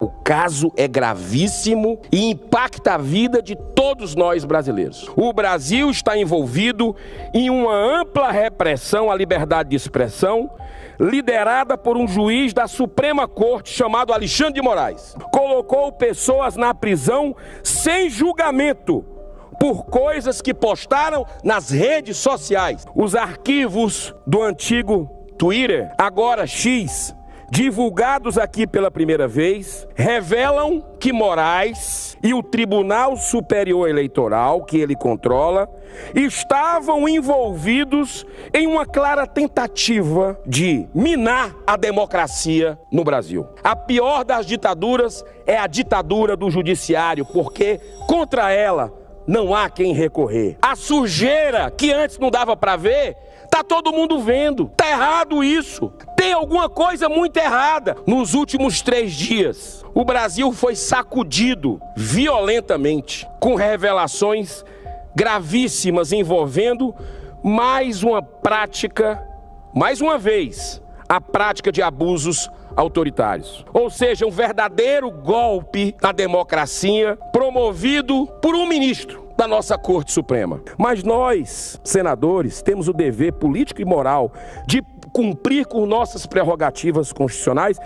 O caso é gravíssimo e impacta a vida de todos nós brasileiros. O Brasil está envolvido em uma ampla repressão à liberdade de expressão, liderada por um juiz da Suprema Corte chamado Alexandre de Moraes. Colocou pessoas na prisão sem julgamento por coisas que postaram nas redes sociais. Os arquivos do antigo Twitter, agora X, divulgados aqui pela primeira vez, revelam que Moraes e o Tribunal Superior Eleitoral, que ele controla, estavam envolvidos em uma clara tentativa de minar a democracia no Brasil. A pior das ditaduras é a ditadura do judiciário, porque contra ela não há quem recorrer. A sujeira que antes não dava para ver, tá todo mundo vendo. Tá errado isso. Tem alguma coisa muito errada. Nos últimos 3 dias, o Brasil foi sacudido violentamente com revelações gravíssimas envolvendo mais uma prática, mais uma vez, a prática de abusos autoritários. Ou seja, um verdadeiro golpe na democracia promovido por um ministro da nossa Corte Suprema. Mas nós, senadores, temos o dever político e moral de cumprir com nossas prerrogativas constitucionais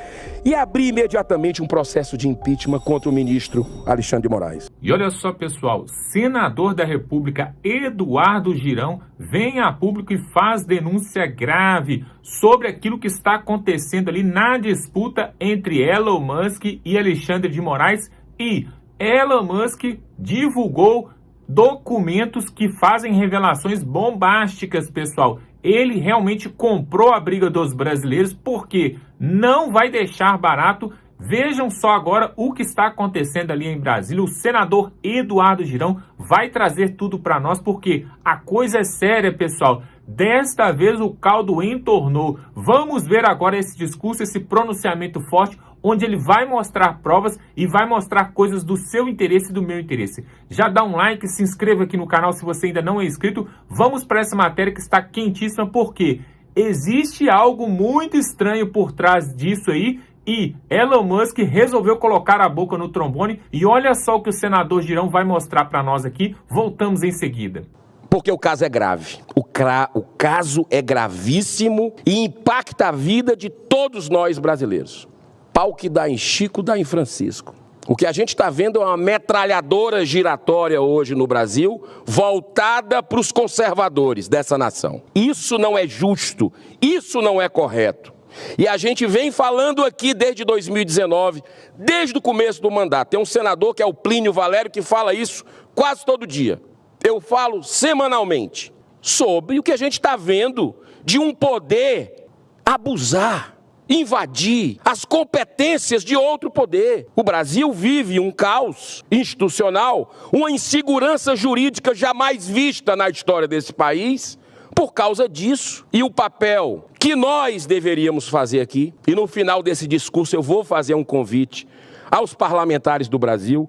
e abrir imediatamente um processo de impeachment contra o ministro Alexandre de Moraes. E olha só, pessoal, senador da República Eduardo Girão vem a público e faz denúncia grave sobre aquilo que está acontecendo ali na disputa entre Elon Musk e Alexandre de Moraes, e Elon Musk divulgou documentos que fazem revelações bombásticas, pessoal. Ele realmente comprou a briga dos brasileiros porque não vai deixar barato. Vejam só agora o que está acontecendo ali em Brasília. O senador Eduardo Girão vai trazer tudo para nós, porque a coisa é séria, pessoal. Desta vez o caldo entornou. Vamos ver agora esse discurso, esse pronunciamento forte, onde ele vai mostrar provas e vai mostrar coisas do seu interesse e do meu interesse. Já dá um like, se inscreva aqui no canal se você ainda não é inscrito. Vamos para essa matéria que está quentíssima, porque existe algo muito estranho por trás disso aí, e Elon Musk resolveu colocar a boca no trombone. E olha só o que o senador Girão vai mostrar para nós aqui. Voltamos em seguida. Porque o caso é grave. O caso é gravíssimo e impacta a vida de todos nós brasileiros. Pau que dá em Chico, dá em Francisco. O que a gente está vendo é uma metralhadora giratória hoje no Brasil, voltada para os conservadores dessa nação. Isso não é justo, isso não é correto. E a gente vem falando aqui desde 2019, desde o começo do mandato. Tem um senador que é o Plínio Valério que fala isso quase todo dia. Eu falo semanalmente sobre o que a gente está vendo de um poder abusar, invadir as competências de outro poder. O Brasil vive um caos institucional, uma insegurança jurídica jamais vista na história desse país por causa disso. E o papel que nós deveríamos fazer aqui, e no final desse discurso eu vou fazer um convite aos parlamentares do Brasil,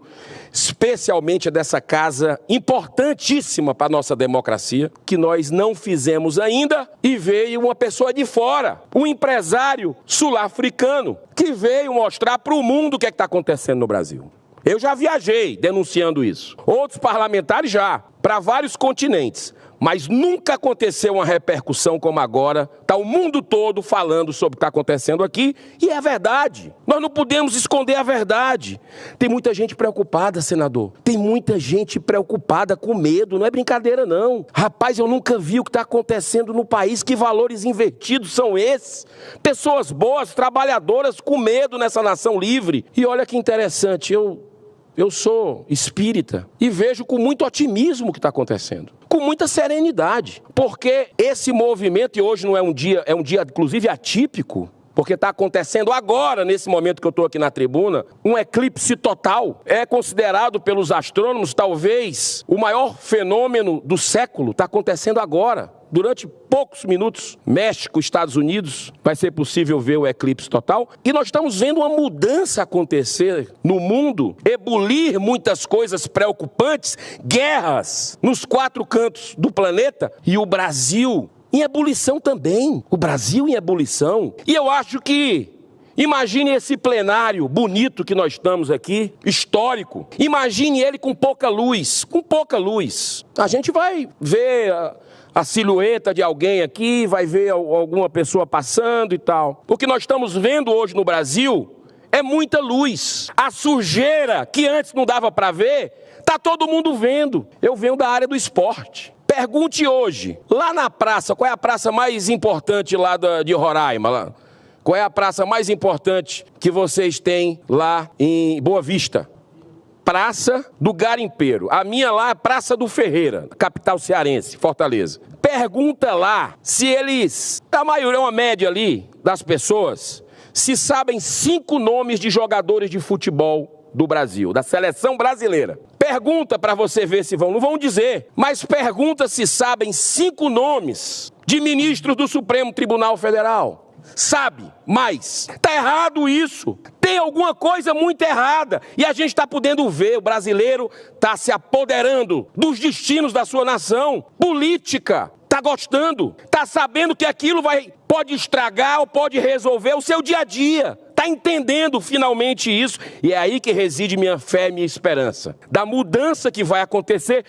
especialmente dessa casa importantíssima para a nossa democracia, que nós não fizemos ainda, e veio uma pessoa de fora, um empresário sul-africano, que veio mostrar para o mundo o que está acontecendo no Brasil. Eu já viajei denunciando isso, outros parlamentares já, para vários continentes, mas nunca aconteceu uma repercussão como agora. Está o mundo todo falando sobre o que está acontecendo aqui, e é verdade. Nós não podemos esconder a verdade. Tem muita gente preocupada, senador. Tem muita gente preocupada, com medo. Não é brincadeira, não. Rapaz, eu nunca vi o que está acontecendo no país. Que valores invertidos são esses? Pessoas boas, trabalhadoras, com medo nessa nação livre. E olha que interessante, eu sou espírita e vejo com muito otimismo o que está acontecendo, com muita serenidade, porque esse movimento, e hoje não é um dia inclusive atípico, porque está acontecendo agora, nesse momento que eu estou aqui na tribuna, um eclipse total. É considerado pelos astrônomos talvez o maior fenômeno do século. Está acontecendo agora. Durante poucos minutos, México, Estados Unidos, vai ser possível ver o eclipse total. E nós estamos vendo uma mudança acontecer no mundo, ebulir muitas coisas preocupantes, guerras nos 4 cantos do planeta, e o Brasil em ebulição também. O Brasil em ebulição. E eu acho que Imagine esse plenário bonito que nós estamos aqui, histórico. Imagine ele com pouca luz, A gente vai ver a silhueta de alguém aqui, vai ver alguma pessoa passando e tal. O que nós estamos vendo hoje no Brasil é muita luz. A sujeira que antes não dava para ver, está todo mundo vendo. Eu venho da área do esporte. Pergunte hoje, lá na praça, qual é a praça mais importante lá de Roraima? Qual é a praça mais importante que vocês têm lá em Boa Vista? Praça do Garimpeiro. A minha lá é Praça do Ferreira, capital cearense, Fortaleza. Pergunta lá se eles, a maioria, uma média ali das pessoas, se sabem 5 nomes de jogadores de futebol do Brasil, da seleção brasileira. Pergunta para você ver se não vão dizer, mas pergunta se sabem 5 nomes de ministros do Supremo Tribunal Federal. Sabe, mas está errado isso. Tem alguma coisa muito errada. E a gente está podendo ver, o brasileiro está se apoderando dos destinos da sua nação. Política, está gostando, está sabendo que aquilo pode estragar ou pode resolver o seu dia a dia. Está entendendo finalmente isso. E é aí que reside minha fé e minha esperança. Da mudança que vai acontecer,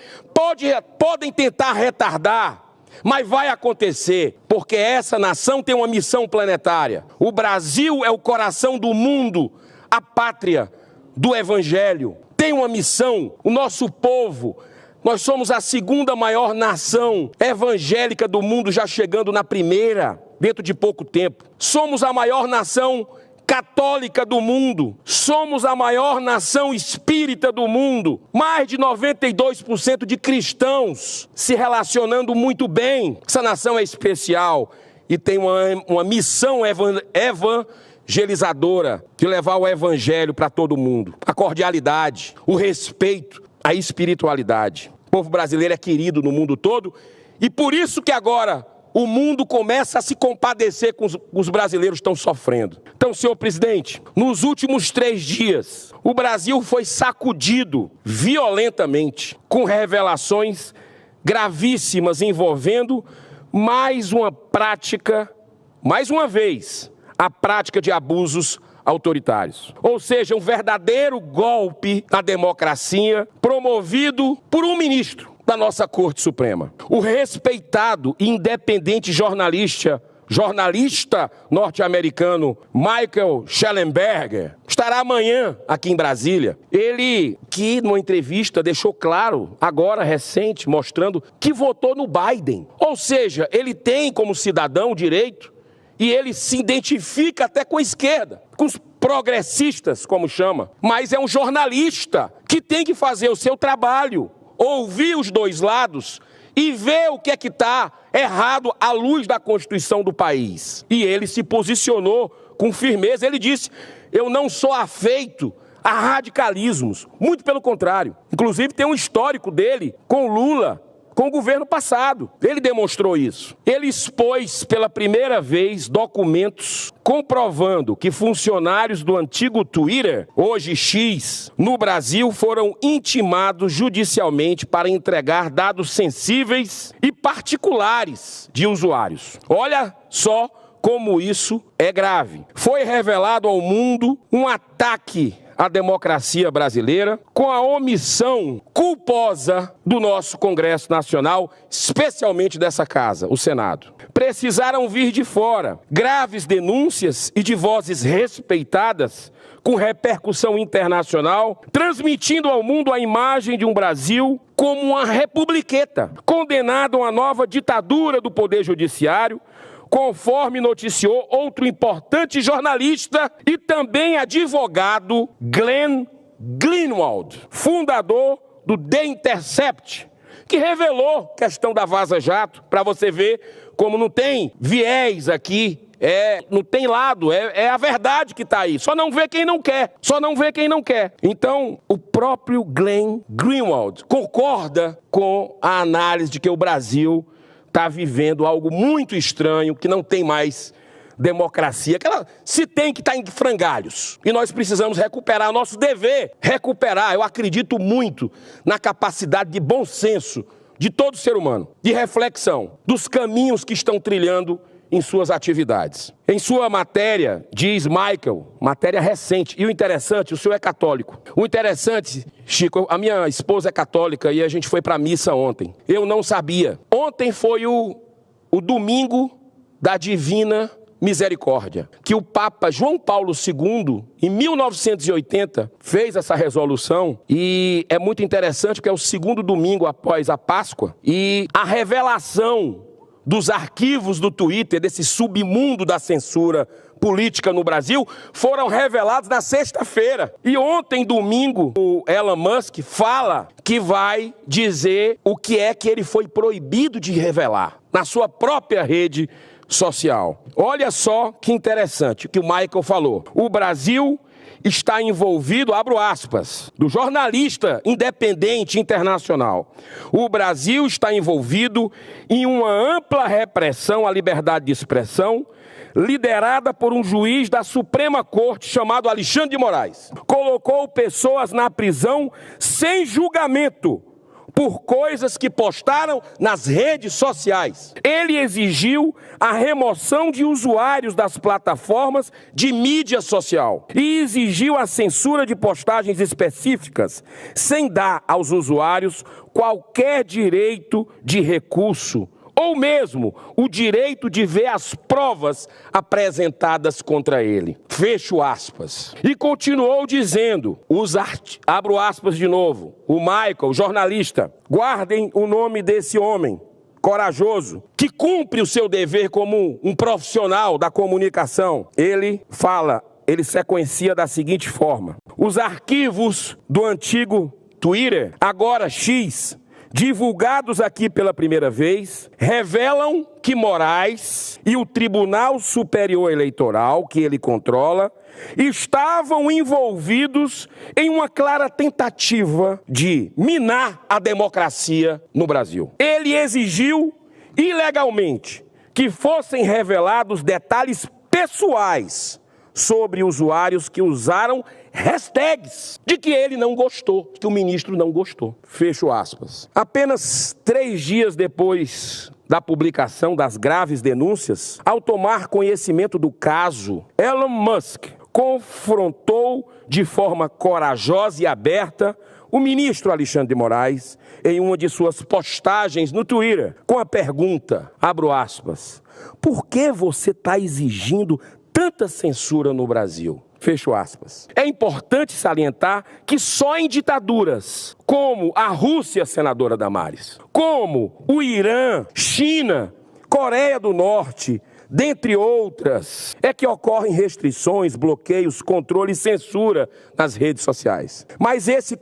podem tentar retardar, mas vai acontecer, porque essa nação tem uma missão planetária. O Brasil é o coração do mundo, a pátria do Evangelho. Tem uma missão, o nosso povo. Nós somos a 2ª maior nação evangélica do mundo, já chegando na 1ª, dentro de pouco tempo. Somos a maior nação católica do mundo, somos a maior nação espírita do mundo, mais de 92% de cristãos se relacionando muito bem. Essa nação é especial e tem uma missão evangelizadora de levar o evangelho para todo mundo. A cordialidade, o respeito, a espiritualidade. O povo brasileiro é querido no mundo todo e por isso que agora o mundo começa a se compadecer com os brasileiros que estão sofrendo. Então, senhor presidente, nos últimos 3 dias, o Brasil foi sacudido violentamente com revelações gravíssimas envolvendo mais uma vez, a prática de abusos autoritários. Ou seja, um verdadeiro golpe à democracia promovido por um ministro da nossa Corte Suprema. O respeitado e independente jornalista norte-americano Michael Shellenberger estará amanhã aqui em Brasília. Ele, que numa entrevista deixou claro, agora recente, mostrando que votou no Biden. Ou seja, ele tem como cidadão o direito e ele se identifica até com a esquerda, com os progressistas, como chama. Mas é um jornalista que tem que fazer o seu trabalho, ouvir os 2 lados e ver o que é que está errado à luz da Constituição do país. E ele se posicionou com firmeza. Ele disse, eu não sou afeito a radicalismos, muito pelo contrário. Inclusive tem um histórico dele com Lula, com o governo passado. Ele demonstrou isso. Ele expôs pela primeira vez documentos comprovando que funcionários do antigo Twitter, hoje X, no Brasil foram intimados judicialmente para entregar dados sensíveis e particulares de usuários. Olha só como isso é grave. Foi revelado ao mundo um ataque à democracia brasileira com a omissão culposa do nosso Congresso Nacional, especialmente dessa casa, o Senado. Precisaram vir de fora graves denúncias e de vozes respeitadas com repercussão internacional, transmitindo ao mundo a imagem de um Brasil como uma republiqueta, condenado a uma nova ditadura do Poder Judiciário, conforme noticiou outro importante jornalista e também advogado, Glenn Greenwald, fundador do The Intercept, que revelou a questão da Vaza Jato, para você ver como não tem viés aqui, não tem lado, é a verdade que está aí. Só não vê quem não quer, Então, o próprio Glenn Greenwald concorda com a análise de que o Brasil está vivendo algo muito estranho, que não tem mais democracia, se tem que estar em frangalhos. E nós precisamos recuperar, nosso dever, eu acredito muito na capacidade de bom senso de todo ser humano, de reflexão, dos caminhos que estão trilhando em suas atividades. Em sua matéria, diz Michael, matéria recente, e o interessante, o senhor é católico. O interessante, Chico, a minha esposa é católica e a gente foi para a missa ontem. Eu não sabia. Ontem foi o domingo da Divina Misericórdia, que o Papa João Paulo II, em 1980, fez essa resolução, e é muito interessante porque é o segundo domingo após a Páscoa, e a revelação dos arquivos do Twitter, desse submundo da censura política no Brasil, foram revelados na sexta-feira. E ontem, domingo, o Elon Musk fala que vai dizer o que é que ele foi proibido de revelar na sua própria rede social. Olha só que interessante o que o Michael falou. O Brasil está envolvido, abro aspas, do jornalista independente internacional. O Brasil está envolvido em uma ampla repressão à liberdade de expressão, liderada por um juiz da Suprema Corte chamado Alexandre de Moraes. Colocou pessoas na prisão sem julgamento por coisas que postaram nas redes sociais. Ele exigiu a remoção de usuários das plataformas de mídia social e exigiu a censura de postagens específicas, sem dar aos usuários qualquer direito de recurso, ou mesmo o direito de ver as provas apresentadas contra ele. Fecho aspas. E continuou dizendo, abro aspas de novo, o Michael, jornalista, guardem o nome desse homem corajoso, que cumpre o seu dever como um profissional da comunicação. Ele sequencia da seguinte forma: os arquivos do antigo Twitter, agora X, divulgados aqui pela primeira vez, revelam que Moraes e o Tribunal Superior Eleitoral, que ele controla, estavam envolvidos em uma clara tentativa de minar a democracia no Brasil. Ele exigiu, ilegalmente, que fossem revelados detalhes pessoais sobre usuários que usaram hashtags de que ele não gostou, que o ministro não gostou. Fecho aspas. Apenas 3 dias depois da publicação das graves denúncias, ao tomar conhecimento do caso, Elon Musk confrontou de forma corajosa e aberta o ministro Alexandre de Moraes em uma de suas postagens no Twitter, com a pergunta, abro aspas, por que você está exigindo tanta censura no Brasil? Fecho aspas. É importante salientar que só em ditaduras como a Rússia, senadora Damares, como o Irã, China, Coreia do Norte, dentre outras, é que ocorrem restrições, bloqueios, controle e censura nas redes sociais. Mas esse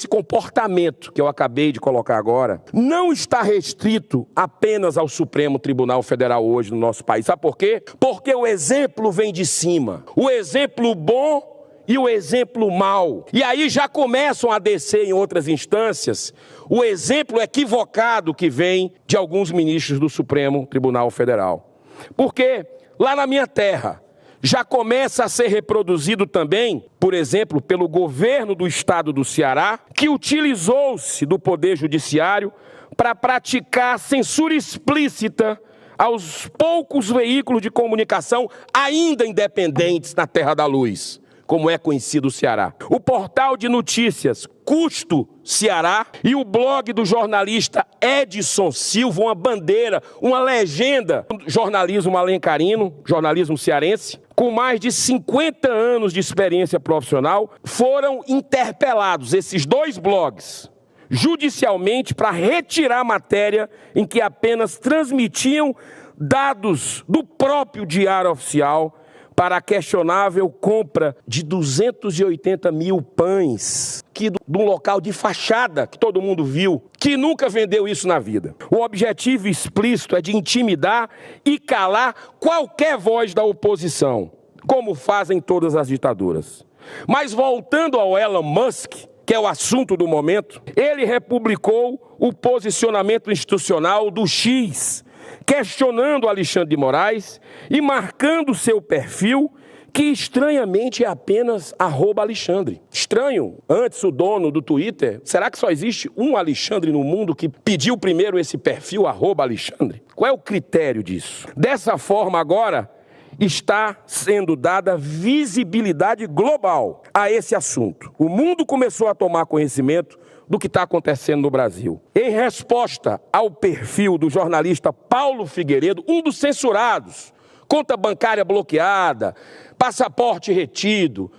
comportamento que eu acabei de colocar agora não está restrito apenas ao Supremo Tribunal Federal hoje no nosso país. Sabe por quê? Porque o exemplo vem de cima. O exemplo bom e o exemplo mau. E aí já começam a descer em outras instâncias o exemplo equivocado que vem de alguns ministros do Supremo Tribunal Federal. Porque lá na minha terra já começa a ser reproduzido também, por exemplo, pelo governo do estado do Ceará, que utilizou-se do poder judiciário para praticar censura explícita aos poucos veículos de comunicação ainda independentes na Terra da Luz, como é conhecido o Ceará. O portal de notícias Custo Ceará e o blog do jornalista Edson Silva, uma bandeira, uma legenda do jornalismo alencarino, jornalismo cearense, com mais de 50 anos de experiência profissional, foram interpelados, esses 2 blogs, judicialmente para retirar a matéria em que apenas transmitiam dados do próprio Diário Oficial para a questionável compra de 280 mil pães, que de um local de fachada, que todo mundo viu, que nunca vendeu isso na vida. O objetivo explícito é de intimidar e calar qualquer voz da oposição, como fazem todas as ditaduras. Mas voltando ao Elon Musk, que é o assunto do momento, ele republicou o posicionamento institucional do X, questionando Alexandre de Moraes e marcando seu perfil, que estranhamente é apenas @Alexandre. Estranho, antes o dono do Twitter, será que só existe um Alexandre no mundo que pediu primeiro esse perfil @Alexandre? Qual é o critério disso? Dessa forma, agora, está sendo dada visibilidade global a esse assunto. O mundo começou a tomar conhecimento do que está acontecendo no Brasil. Em resposta ao perfil do jornalista Paulo Figueiredo, um dos censurados, conta bancária bloqueada, passaporte retido,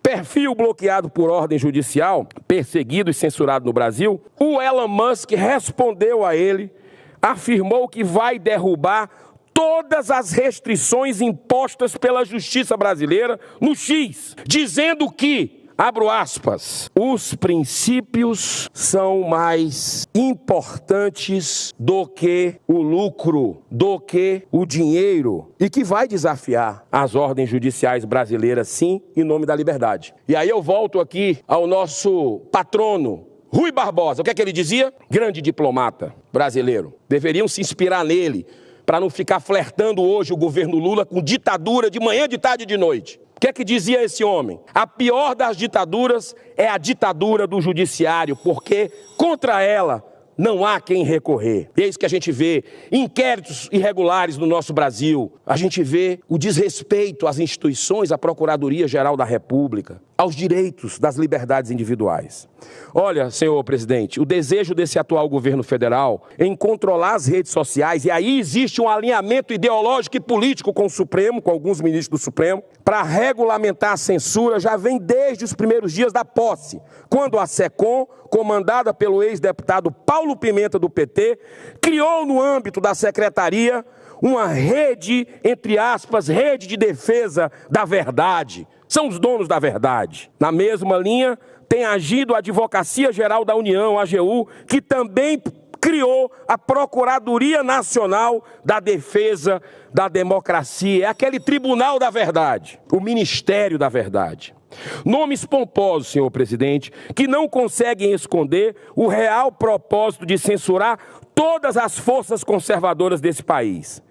perfil bloqueado por ordem judicial, perseguido e censurado no Brasil, o Elon Musk respondeu a ele, afirmou que vai derrubar todas as restrições impostas pela justiça brasileira no X, dizendo que, abro aspas, os princípios são mais importantes do que o lucro, do que o dinheiro, e que vai desafiar as ordens judiciais brasileiras, sim, em nome da liberdade. E aí eu volto aqui ao nosso patrono, Rui Barbosa. O que é que ele dizia? Grande diplomata brasileiro. Deveriam se inspirar nele, para não ficar flertando hoje o governo Lula com ditadura de manhã, de tarde e de noite. O que é que dizia esse homem? A pior das ditaduras é a ditadura do judiciário, porque contra ela não há quem recorrer. E é isso que a gente vê, inquéritos irregulares no nosso Brasil. A gente vê o desrespeito às instituições, à Procuradoria-Geral da República, aos direitos das liberdades individuais. Olha, senhor presidente, o desejo desse atual governo federal em controlar as redes sociais, e aí existe um alinhamento ideológico e político com o Supremo, com alguns ministros do Supremo, para regulamentar a censura, já vem desde os primeiros dias da posse, quando a SECOM, comandada pelo ex-deputado Paulo Pimenta do PT, criou no âmbito da secretaria uma rede, entre aspas, rede de defesa da verdade. São os donos da verdade. Na mesma linha, tem agido a Advocacia Geral da União, a AGU, que também criou a Procuradoria Nacional da Defesa da Democracia. É aquele Tribunal da Verdade, o Ministério da Verdade. Nomes pomposos, senhor presidente, que não conseguem esconder o real propósito de censurar todas as forças conservadoras desse país.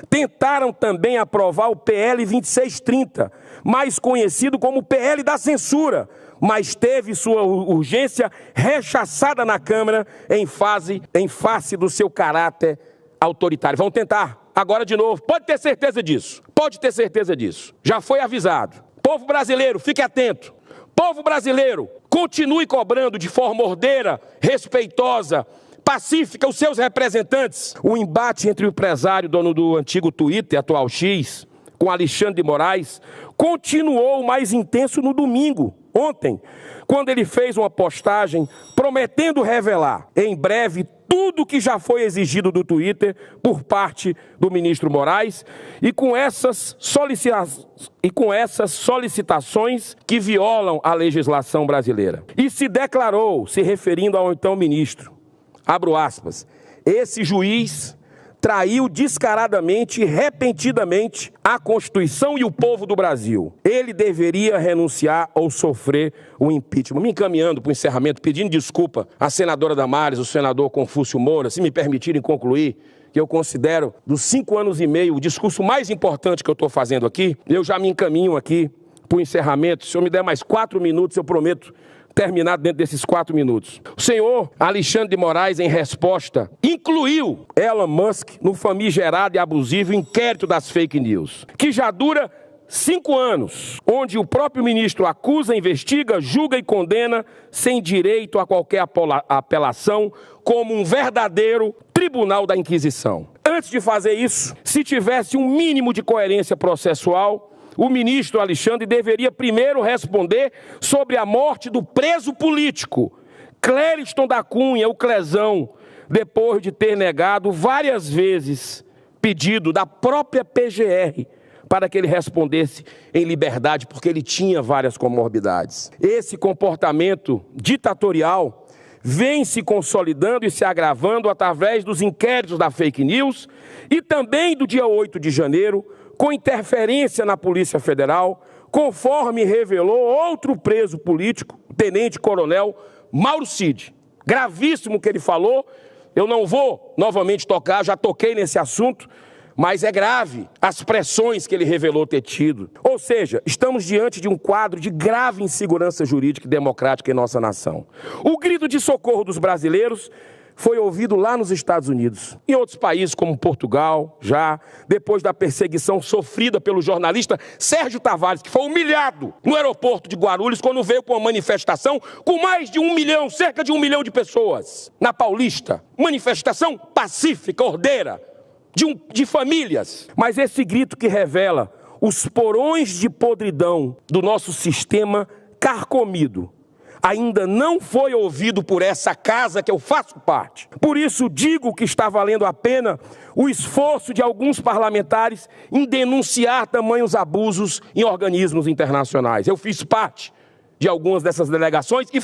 Tentaram também aprovar o PL 2630, mais conhecido como PL da censura, mas teve sua urgência rechaçada na Câmara em face do seu caráter autoritário. Vão tentar, agora de novo, pode ter certeza disso, já foi avisado. Povo brasileiro, fique atento. Povo brasileiro, continue cobrando de forma ordeira, respeitosa, pacífica os seus representantes. O embate entre o empresário, dono do antigo Twitter, atual X, com Alexandre de Moraes, continuou mais intenso no domingo, ontem, quando ele fez uma postagem prometendo revelar em breve tudo que já foi exigido do Twitter por parte do ministro Moraes e com essas solicitações que violam a legislação brasileira. E se declarou, se referindo ao então ministro, abro aspas, esse juiz traiu descaradamente e repentinamente a Constituição e o povo do Brasil. Ele deveria renunciar ou sofrer o impeachment. Me encaminhando para o encerramento, pedindo desculpa à senadora Damares, o senador Confúcio Moura, se me permitirem concluir, que eu considero, dos 5 anos e meio, o discurso mais importante que eu estou fazendo aqui, eu já me encaminho aqui para o encerramento. Se eu me der mais 4 minutos, eu prometo terminar dentro desses 4 minutos. O senhor Alexandre de Moraes, em resposta, incluiu Elon Musk no famigerado e abusivo inquérito das fake news, que já dura 5 anos, onde o próprio ministro acusa, investiga, julga e condena sem direito a qualquer apelação, como um verdadeiro tribunal da Inquisição. Antes de fazer isso, se tivesse um mínimo de coerência processual, o ministro Alexandre deveria primeiro responder sobre a morte do preso político, Clériston da Cunha, o Clezão, depois de ter negado várias vezes pedido da própria PGR para que ele respondesse em liberdade, porque ele tinha várias comorbidades. Esse comportamento ditatorial vem se consolidando e se agravando através dos inquéritos da fake news e também do dia 8 de janeiro, com interferência na Polícia Federal, conforme revelou outro preso político, o tenente-coronel Mauro Cid. Gravíssimo o que ele falou, eu não vou novamente tocar, já toquei nesse assunto, mas é grave as pressões que ele revelou ter tido. Ou seja, estamos diante de um quadro de grave insegurança jurídica e democrática em nossa nação. O grito de socorro dos brasileiros foi ouvido lá nos Estados Unidos. Em outros países, como Portugal, já, depois da perseguição sofrida pelo jornalista Sérgio Tavares, que foi humilhado no aeroporto de Guarulhos, quando veio com uma manifestação com mais de 1 milhão, cerca de 1 milhão de pessoas. Na Paulista, manifestação pacífica, ordeira, de famílias. Mas esse grito que revela os porões de podridão do nosso sistema carcomido ainda não foi ouvido por essa casa que eu faço parte. Por isso digo que está valendo a pena o esforço de alguns parlamentares em denunciar tamanhos abusos em organismos internacionais. Eu fiz parte de algumas dessas delegações e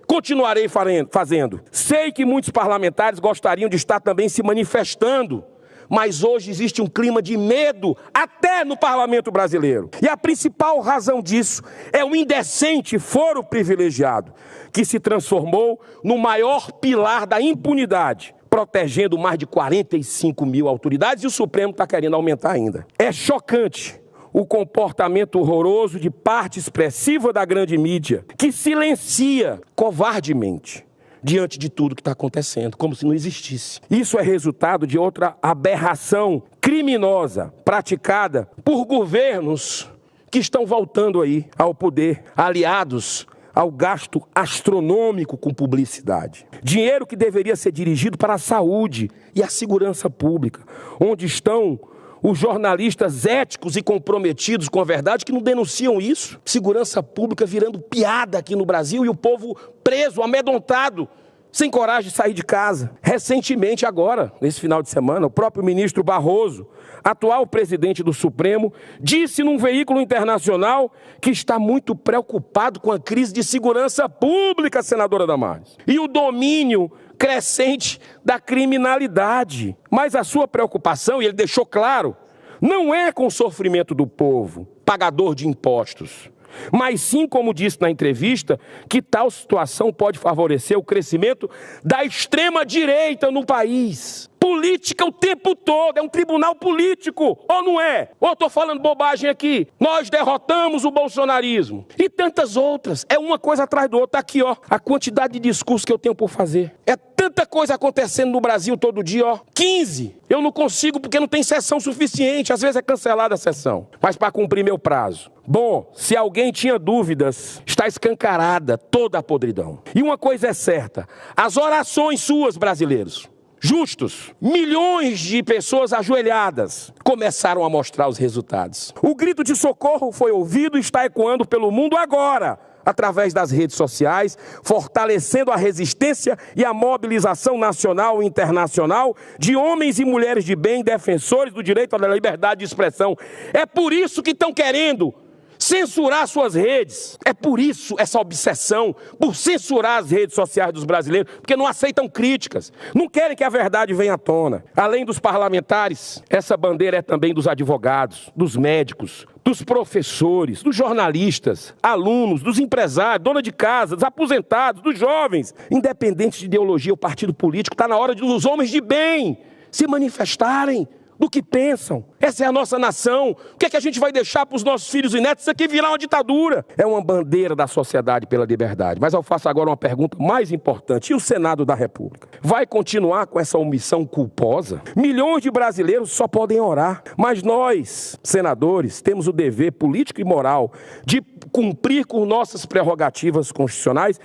continuarei fazendo. Sei que muitos parlamentares gostariam de estar também se manifestando, mas hoje existe um clima de medo até no parlamento brasileiro. E a principal razão disso é o indecente foro privilegiado, que se transformou no maior pilar da impunidade, protegendo mais de 45 mil autoridades, e o Supremo está querendo aumentar ainda. É chocante o comportamento horroroso de parte expressiva da grande mídia, que silencia covardemente diante de tudo que está acontecendo, como se não existisse. Isso é resultado de outra aberração criminosa praticada por governos que estão voltando aí ao poder, aliados ao gasto astronômico com publicidade. Dinheiro que deveria ser dirigido para a saúde e a segurança pública, onde estão os jornalistas éticos e comprometidos com a verdade que não denunciam isso. Segurança pública virando piada aqui no Brasil e o povo preso, amedrontado, sem coragem de sair de casa. Recentemente, agora, nesse final de semana, o próprio ministro Barroso, atual presidente do Supremo, disse num veículo internacional que está muito preocupado com a crise de segurança pública, senadora Damares, e o domínio crescente da criminalidade. Mas a sua preocupação, e ele deixou claro, não é com o sofrimento do povo, pagador de impostos, mas sim, como disse na entrevista, que tal situação pode favorecer o crescimento da extrema-direita no país. Política o tempo todo, é um tribunal político, ou não é? Ou estou falando bobagem aqui? Nós derrotamos o bolsonarismo e tantas outras, é uma coisa atrás do outro. Está aqui, ó, a quantidade de discursos que eu tenho por fazer. É tanta coisa acontecendo no Brasil todo dia, ó, 15. Eu não consigo porque não tem sessão suficiente, às vezes é cancelada a sessão, mas para cumprir meu prazo. Bom, se alguém tinha dúvidas, está escancarada toda a podridão. E uma coisa é certa, as orações suas, brasileiros, justos, milhões de pessoas ajoelhadas, começaram a mostrar os resultados. O grito de socorro foi ouvido e está ecoando pelo mundo agora, através das redes sociais, fortalecendo a resistência e a mobilização nacional e internacional de homens e mulheres de bem, defensores do direito à liberdade de expressão. É por isso que estão querendo censurar suas redes. É por isso essa obsessão por censurar as redes sociais dos brasileiros, porque não aceitam críticas, não querem que a verdade venha à tona. Além dos parlamentares, essa bandeira é também dos advogados, dos médicos, dos professores, dos jornalistas, alunos, dos empresários, dona de casa, dos aposentados, dos jovens. Independente de ideologia ou partido político, está na hora dos homens de bem se manifestarem do que pensam. Essa é a nossa nação. O que é que a gente vai deixar para os nossos filhos e netos? Isso aqui virar uma ditadura. É uma bandeira da sociedade pela liberdade. Mas eu faço agora uma pergunta mais importante. E o Senado da República? Vai continuar com essa omissão culposa? Milhões de brasileiros só podem orar. Mas nós, senadores, temos o dever político e moral de cumprir com nossas prerrogativas constitucionais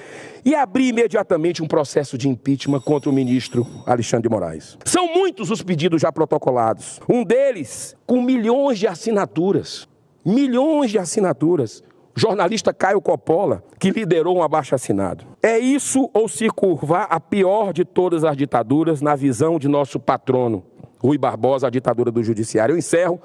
e abrir imediatamente um processo de impeachment contra o ministro Alexandre de Moraes. São muitos os pedidos já protocolados. Um deles com milhões de assinaturas. Milhões de assinaturas. O jornalista Caio Coppola, que liderou um abaixo-assinado. É isso ou se curvar a pior de todas as ditaduras na visão de nosso patrono, Rui Barbosa, a ditadura do judiciário. Eu encerro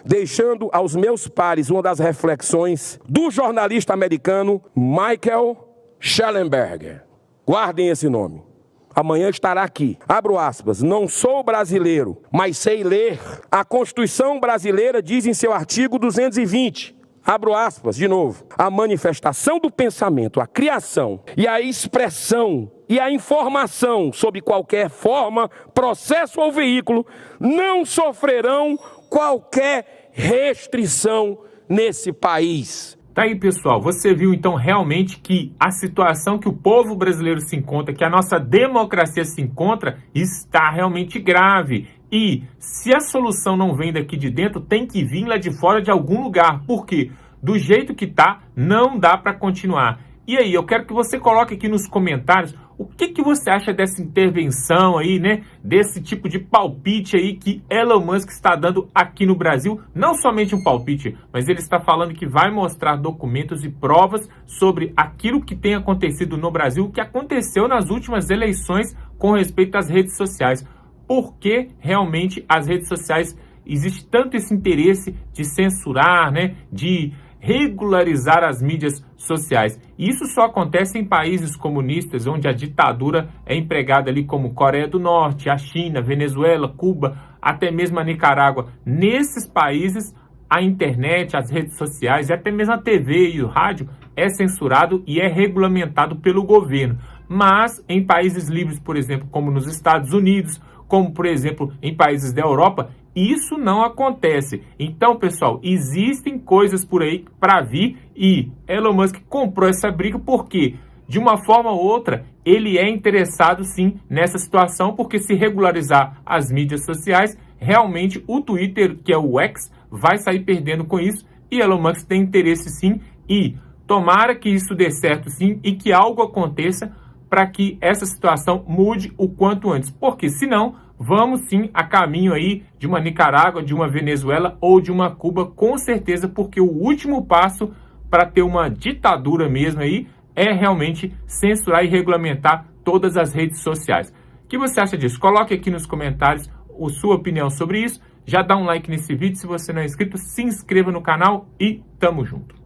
deixando aos meus pares uma das reflexões do jornalista americano Michael Shellenberger. Guardem esse nome. Amanhã estará aqui. Abro aspas. Não sou brasileiro, mas sei ler. A Constituição brasileira diz em seu artigo 220, abro aspas de novo, a manifestação do pensamento, a criação e a expressão e a informação sob qualquer forma, processo ou veículo não sofrerão qualquer restrição nesse país. Tá aí, pessoal, você viu então realmente que a situação que o povo brasileiro se encontra, que a nossa democracia se encontra, está realmente grave. E se a solução não vem daqui de dentro, tem que vir lá de fora de algum lugar. Por quê? Do jeito que tá, não dá para continuar. E aí, eu quero que você coloque aqui nos comentários o que você acha dessa intervenção aí, né? Desse tipo de palpite aí que Elon Musk está dando aqui no Brasil. Não somente um palpite, mas ele está falando que vai mostrar documentos e provas sobre aquilo que tem acontecido no Brasil, o que aconteceu nas últimas eleições com respeito às redes sociais. Por que realmente as redes sociais existe tanto esse interesse de censurar, né? De regularizar as mídias sociais. E isso só acontece em países comunistas, onde a ditadura é empregada ali como Coreia do Norte, a China, Venezuela, Cuba, até mesmo a Nicarágua. Nesses países, a internet, as redes sociais e até mesmo a TV e o rádio é censurado e é regulamentado pelo governo. Mas em países livres, por exemplo, como nos Estados Unidos, como por exemplo em países da Europa, isso não acontece. Então, pessoal, existem coisas por aí para vir e Elon Musk comprou essa briga porque, de uma forma ou outra, ele é interessado sim nessa situação, porque se regularizar as mídias sociais, realmente o Twitter, que é o X, vai sair perdendo com isso e Elon Musk tem interesse sim e tomara que isso dê certo sim e que algo aconteça para que essa situação mude o quanto antes, porque senão vamos sim a caminho aí de uma Nicarágua, de uma Venezuela ou de uma Cuba, com certeza, porque o último passo para ter uma ditadura mesmo aí é realmente censurar e regulamentar todas as redes sociais. O que você acha disso? Coloque aqui nos comentários a sua opinião sobre isso. Já dá um like nesse vídeo, se você não é inscrito, se inscreva no canal e tamo junto.